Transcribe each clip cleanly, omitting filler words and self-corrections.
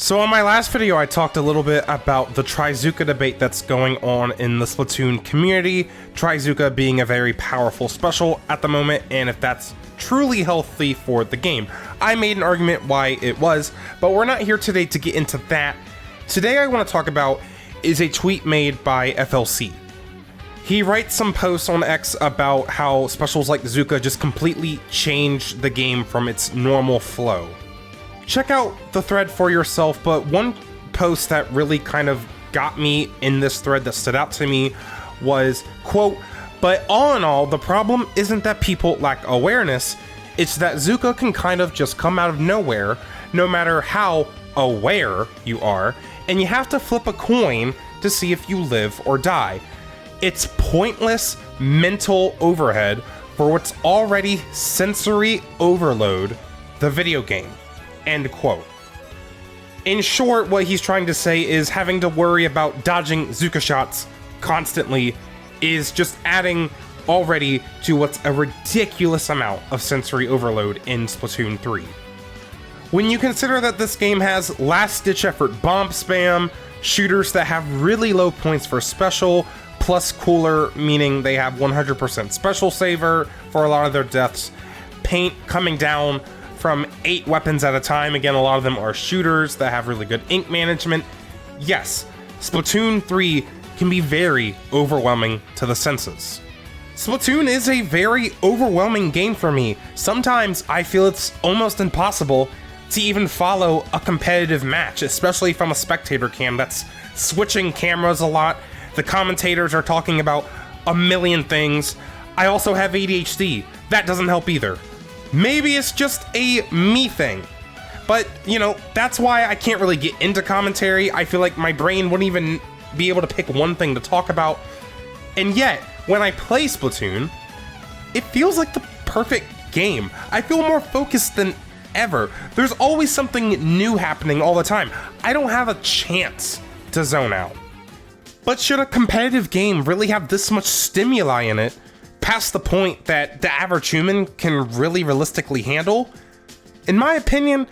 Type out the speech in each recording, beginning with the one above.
So on my last video, I talked a little bit about the Trizooka debate that's going on in the Splatoon community, Trizooka being a very powerful special at the moment, and if that's truly healthy for the game. I made an argument why it was, but we're not here today to get into that. Today I want to talk about is a tweet made by FLC. He writes some posts on X about how specials like Zuka just completely change the game from its normal flow. Check out the thread for yourself, but one post that really kind of got me in this thread that stood out to me was, quote, "But all in all, the problem isn't that people lack awareness, it's that Zuka can kind of just come out of nowhere, no matter how aware you are, and you have to flip a coin to see if you live or die. It's pointless mental overhead for what's already sensory overload, the video game." End quote. In short, what he's trying to say is having to worry about dodging Zuka shots constantly is just adding already to what's a ridiculous amount of sensory overload in Splatoon 3. When you consider that this game has last-ditch effort bomb spam, shooters that have really low points for special, plus cooler, meaning they have 100% special saver for a lot of their deaths, paint coming down from 8 weapons at a time, again a lot of them are shooters that have really good ink management, yes, Splatoon 3 can be very overwhelming to the senses. Splatoon is a very overwhelming game for me. Sometimes I feel it's almost impossible to even follow a competitive match, especially from a spectator cam that's switching cameras a lot. The commentators are talking about a million things. I also have ADHD. That doesn't help either. Maybe it's just a me thing. But, you know, that's why I can't really get into commentary. I feel like my brain wouldn't even be able to pick one thing to talk about. And yet, when I play Splatoon, it feels like the perfect game. I feel more focused than ever. There's always something new happening all the time. I don't have a chance to zone out. But should a competitive game really have this much stimuli in it, past the point that the average human can really realistically handle? In my opinion,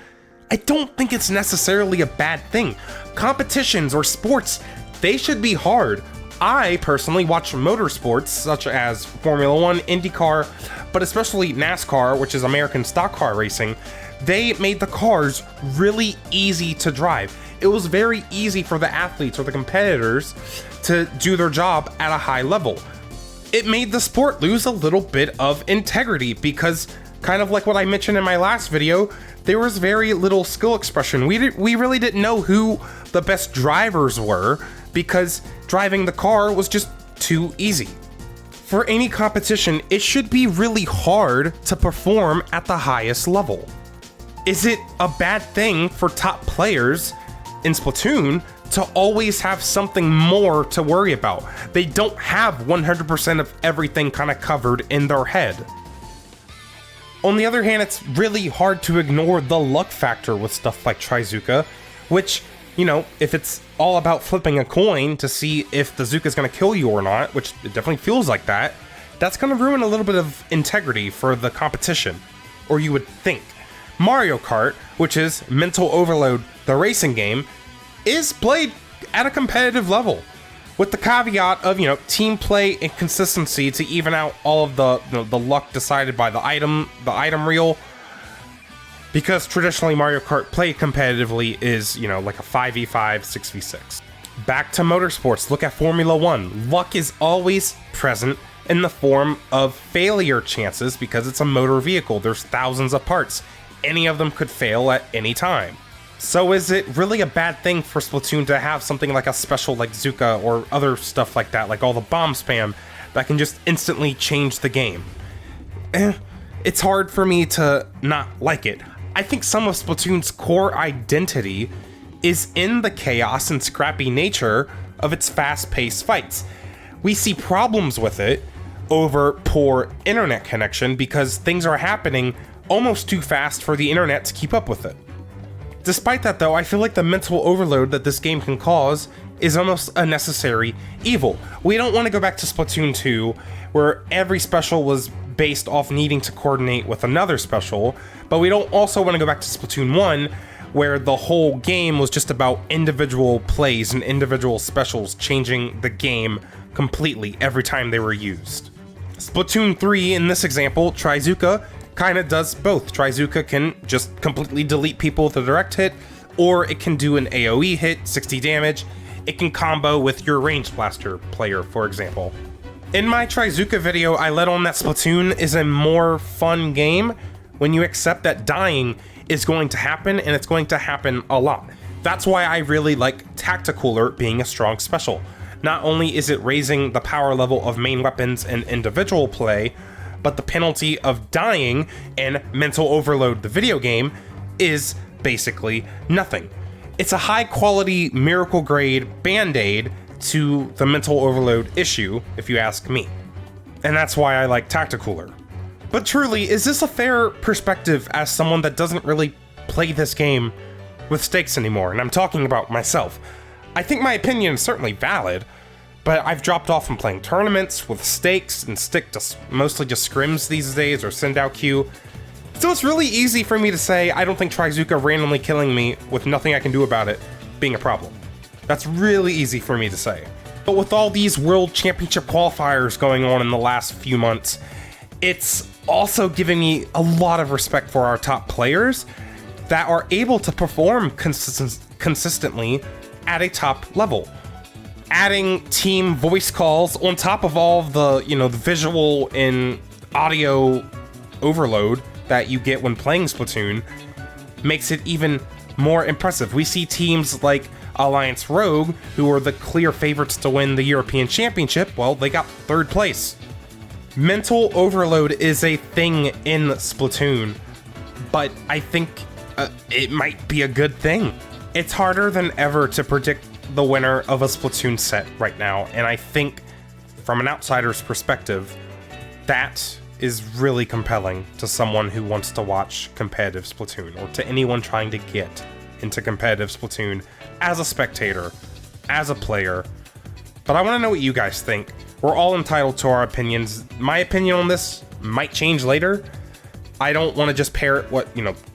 I don't think it's necessarily a bad thing. Competitions or sports, they should be hard. I personally watch motorsports such as Formula 1, IndyCar, but especially NASCAR, which is American stock car racing. They made the cars really easy to drive. It was very easy for the athletes or the competitors to do their job at a high level. It made the sport lose a little bit of integrity because, kind of like what I mentioned in my last video, there was very little skill expression. We really didn't know who the best drivers were because driving the car was just too easy. For any competition, it should be really hard to perform at the highest level. Is it a bad thing for top players in Splatoon to always have something more to worry about? They don't have 100% of everything kind of covered in their head. On the other hand, it's really hard to ignore the luck factor with stuff like Trizooka, which, you know, if it's all about flipping a coin to see if the Zuka is going to kill you or not, which it definitely feels like that, that's going to ruin a little bit of integrity for the competition, or you would think. Mario Kart, which is Mental Overload, the racing game, is played at a competitive level, with the caveat of, you know, team play and consistency to even out all of the luck decided by the item reel. Because traditionally Mario Kart played competitively is, you know, like a 5v5, 6v6. Back to motorsports, look at Formula 1. Luck is always present in the form of failure chances because it's a motor vehicle. There's thousands of parts. Any of them could fail at any time. So is it really a bad thing for Splatoon to have something like a special like Zuka or other stuff like that, like all the bomb spam that can just instantly change the game? It's hard for me to not like it. I think some of Splatoon's core identity is in the chaos and scrappy nature of its fast-paced fights. We see problems with it over poor internet connection because things are happening almost too fast for the internet to keep up with it. Despite that though, I feel like the mental overload that this game can cause is almost a necessary evil. We don't want to go back to Splatoon 2, where every special was based off needing to coordinate with another special, but we don't also want to go back to Splatoon 1, where the whole game was just about individual plays and individual specials changing the game completely every time they were used. Splatoon 3, in this example, Trizooka kind of does both. Trizooka can just completely delete people with a direct hit, or it can do an AoE hit, 60 damage. It can combo with your Range Blaster player, for example. In my Trizooka video, I let on that Splatoon is a more fun game when you accept that dying is going to happen, and it's going to happen a lot. That's why I really like Tacticooler being a strong special. Not only is it raising the power level of main weapons and individual play, but the penalty of dying and mental overload the video game is basically nothing. It's a high quality miracle grade band-aid to the mental overload issue, if you ask me. And that's why I like Tacticooler. But truly, is this a fair perspective as someone that doesn't really play this game with stakes anymore? And I'm talking about myself. I think my opinion is certainly valid, but I've dropped off from playing tournaments with stakes and stick to mostly just scrims these days or send out queue. So it's really easy for me to say I don't think Trizooka randomly killing me with nothing I can do about it being a problem. That's really easy for me to say. But with all these World Championship qualifiers going on in the last few months, it's also giving me a lot of respect for our top players that are able to perform consistently at a top level. Adding team voice calls on top of all of the, the visual and audio overload that you get when playing Splatoon makes it even more impressive. We see teams like Alliance Rogue, who are the clear favorites to win the European Championship, well, they got 3rd place. Mental overload is a thing in Splatoon, but I think it might be a good thing. It's harder than ever to predict the winner of a Splatoon set right now, and I think from an outsider's perspective, that is really compelling to someone who wants to watch competitive Splatoon, or to anyone trying to get into competitive Splatoon as a spectator, as a player. But I want to know what you guys think. We're all entitled to our opinions. My opinion on this might change later. I don't want to just parrot what,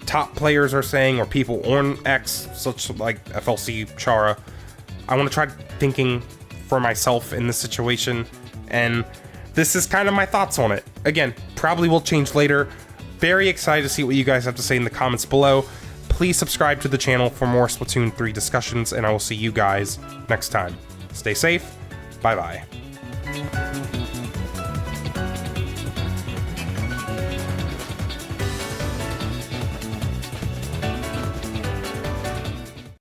top players are saying or people on X, such like FLC, Chara. I want to try thinking for myself in this situation, and this is kind of my thoughts on it. Again, probably will change later. Very excited to see what you guys have to say in the comments below. Please subscribe to the channel for more Splatoon 3 discussions, and I will see you guys next time. Stay safe. Bye-bye.